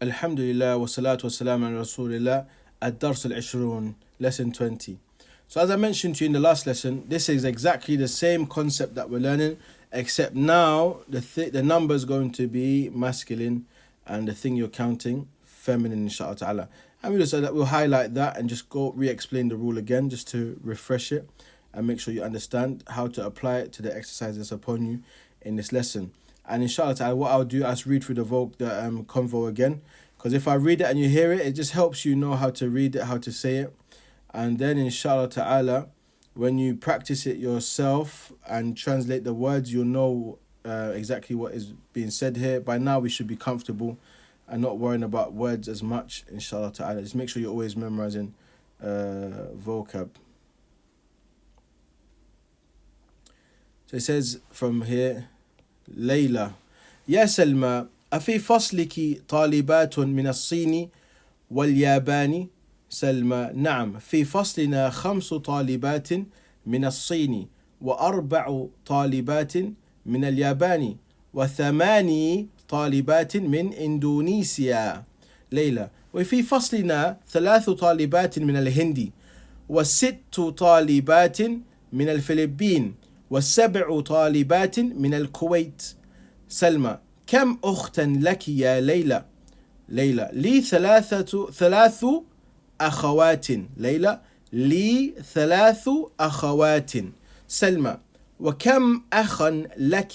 Alhamdulillah wa salatu wa salam ala Rasulillah. Ad-Dars al-Ishrun, lesson 20. So as I mentioned to you in the last lesson, this is exactly the same concept that we're learning, except now the number is going to be masculine and the thing you're counting feminine, inshallah ta'ala. And we'll highlight that and just go re-explain the rule again just to refresh it and make sure you understand how to apply it to the exercises upon you in this lesson. And inshallah ta'ala, what I'll do is read through the convo again, because if I read it and you hear it, it just helps you know how to read it, how to say it. And then inshallah ta'ala, when you practice it yourself and translate the words, you'll know exactly what is being said here. By now we should be comfortable and not worrying about words as much, inshallah ta'ala. Just make sure you're always memorizing vocab. So it says from here, ليلى يا سلمى أفي فصلك طالبات من الصين واليابان؟ سلمى نعم، في فصلنا 5 طالبات من الصين و4 طالبات من اليابان و8 طالبات من إندونيسيا. ليلى وفي فصلنا 3 طالبات من الهند و6 طالبات من الفلبين و7 طالبات من الكويت. سلمى كم أختا لك يا ليلى؟ ليلى لي 3 أخوات. ليلى لي 3 أخوات. سلمى وكم أخا لك؟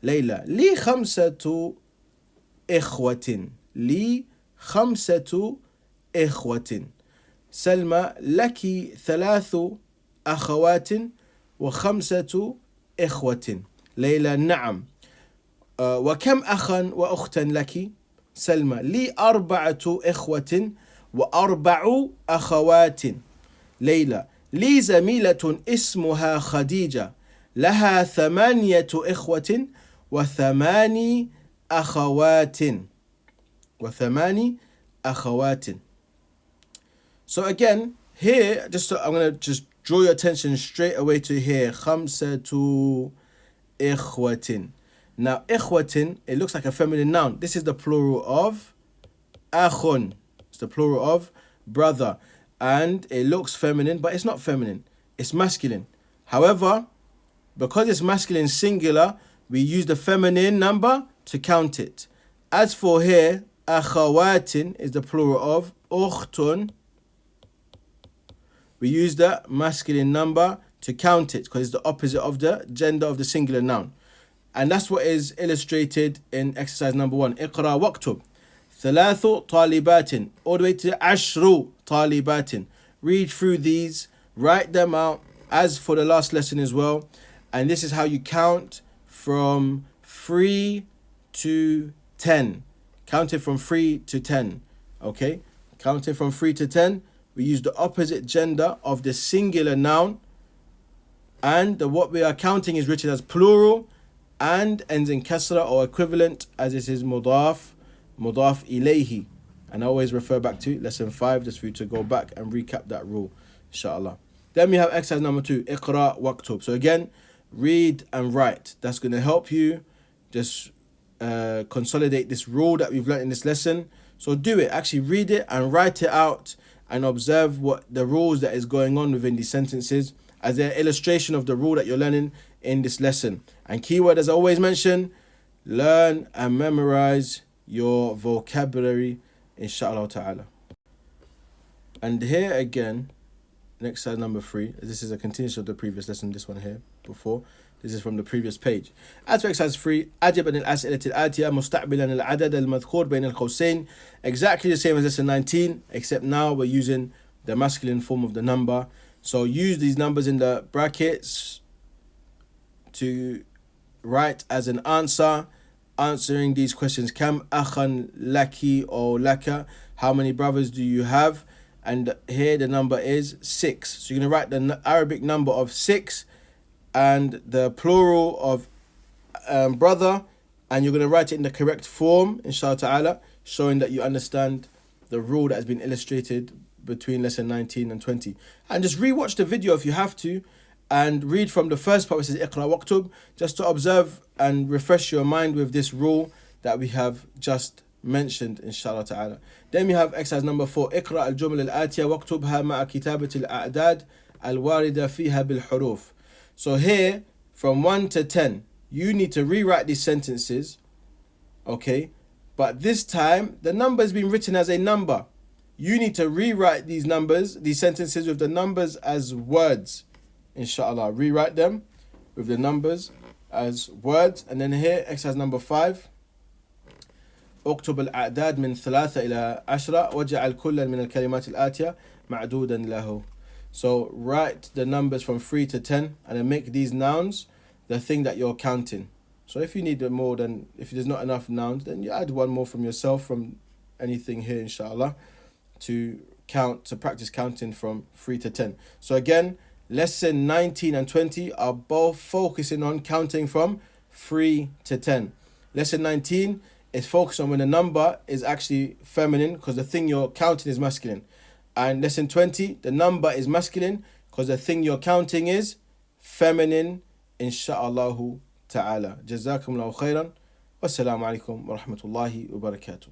ليلى لي 5 إخوة. لي 5 إخوة. سلمى لك 3 أخوات و5 إخوة. ليلى نعم. وكم أخا وأختا لك؟ سلمى لي 4 إخوة و4 أخوات. ليلى لي زميلة اسمها خديجة لها 8 إخوة و8 أخوات. So again, here, I'm going to just draw your attention straight away to here. 5 إخوة. Now, إخوة, it looks like a feminine noun. This is the plural of أخ. It's the plural of brother. And it looks feminine, but it's not feminine. It's masculine. However, because it's masculine singular, we use the feminine number to count it. As for here, أخوات is the plural of أختٌ. We use the masculine number to count it because it's the opposite of the gender of the singular noun. And that's what is illustrated in exercise number 1. اقرأ واكتب 3 طالبات all the way to 10 طالبات. Read through these, write them out as for the last lesson as well. And this is how you count from 3 to 10. Count it from 3 to 10. Okay? Count it from 3 to 10. We use the opposite gender of the singular noun. And what we are counting is written as plural and ends in kasra or equivalent, as it is mudaf ilayhi. And I always refer back to lesson 5 just for you to go back and recap that rule, inshallah. Then we have exercise number 2, iqra waktub. So again, read and write. That's going to help you just consolidate this rule that we've learned in this lesson. So do it. Actually read it and write it out and observe what the rules that is going on within these sentences as an illustration of the rule that you're learning in this lesson. And keyword, as I always mention, learn and memorize your vocabulary, inshallah ta'ala. And here again, next slide number 3. This is a continuation of the previous lesson, this one here before. This is from the previous page. As for exercise 3, أجب عن الأسئلة الآتية مستقبلا العدد المذكور بين القوسين. Exactly the same as lesson 19, except now we're using the masculine form of the number. So use these numbers in the brackets to write as an answer, answering these questions. Kam akhan laki or laka? How many brothers do you have? And here the number is 6. So you're going to write the Arabic number of 6 and the plural of brother, and you're going to write it in the correct form, inshallah ta'ala, showing that you understand the rule that has been illustrated between lesson 19 and 20. And just rewatch the video if you have to, and read from the first part which says iqra waktub, just to observe and refresh your mind with this rule that we have just mentioned, inshallah ta'ala. Then we have exercise number 4. اقرأ الجمل الآتية واكتبها مع كتابة الأعداد الواردة فيها بالحروف. So here, from 1 to 10, you need to rewrite these sentences, okay? But this time, the number has been written as a number. You need to rewrite these numbers, these sentences with the numbers as words. Inshallah, rewrite them with the numbers as words. And then here, exercise number 5. اكتب الأعداد من 3 إلى 10 واجعل كل من الكلمات الآتية معدودا له. So write the numbers from 3 to 10 and then make these nouns the thing that you're counting. So if you need more than, if there's not enough nouns, then you add one more from yourself, from anything here, inshallah, to practice counting from 3 to 10. So again, lesson 19 and 20 are both focusing on counting from 3 to 10. Lesson 19 is focused on when a number is actually feminine, because the thing you're counting is masculine. And lesson 20, the number is masculine because the thing you're counting is feminine, insha'Allah ta'ala. Jazakumullahu khairan. Wassalamu alaikum wa rahmatullahi wa barakatuh.